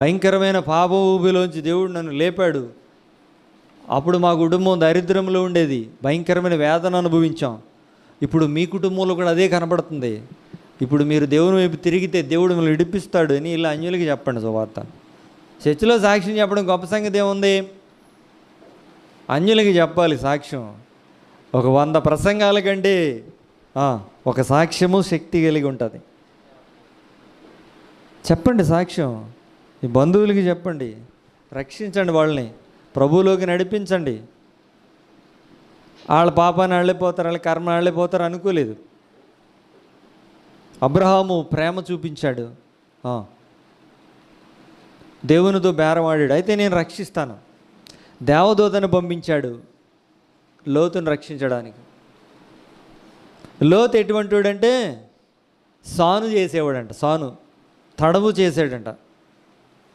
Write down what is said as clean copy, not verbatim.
భయంకరమైన పాప ఊబిలోంచి దేవుడు నన్ను లేపాడు. అప్పుడు మా కుటుంబం దరిద్రంలో ఉండేది, భయంకరమైన వేదన అనుభవించాం. ఇప్పుడు మీ కుటుంబంలో కూడా అదే కనబడుతుంది. ఇప్పుడు మీరు దేవుని వైపు తిరిగితే దేవుడు మిమ్మల్ని విడిపిస్తాడు అని ఇలా అన్యులకి చెప్పండి సువార్త. చర్చిలో సాక్ష్యం చెప్పడం గొప్ప సంగతి ఏముంది? అన్యులకి చెప్పాలి సాక్ష్యం. ఒక 100 ప్రసంగాల కంటే ఒక సాక్ష్యము శక్తి కలిగి ఉంటుంది. చెప్పండి సాక్ష్యం, మీ బంధువులకి చెప్పండి, రక్షించండి, వాళ్ళని ప్రభువులోకి నడిపించండి. వాళ్ళ పాపాన్ని వాళ్ళిపోతారు, వాళ్ళ కర్మ వాళ్ళిపోతారు అనుకోలేదు. అబ్రహాము ప్రేమ చూపించాడు, దేవునితో బేరమాడాడు, అయితే నేను రక్షిస్తాను. దేవదూతను పంపించాడు లోతును రక్షించడానికి. లోతు ఎటువంటి వాడంటే సాను చేసేవాడంట, సాను తడవు చేసాడంట.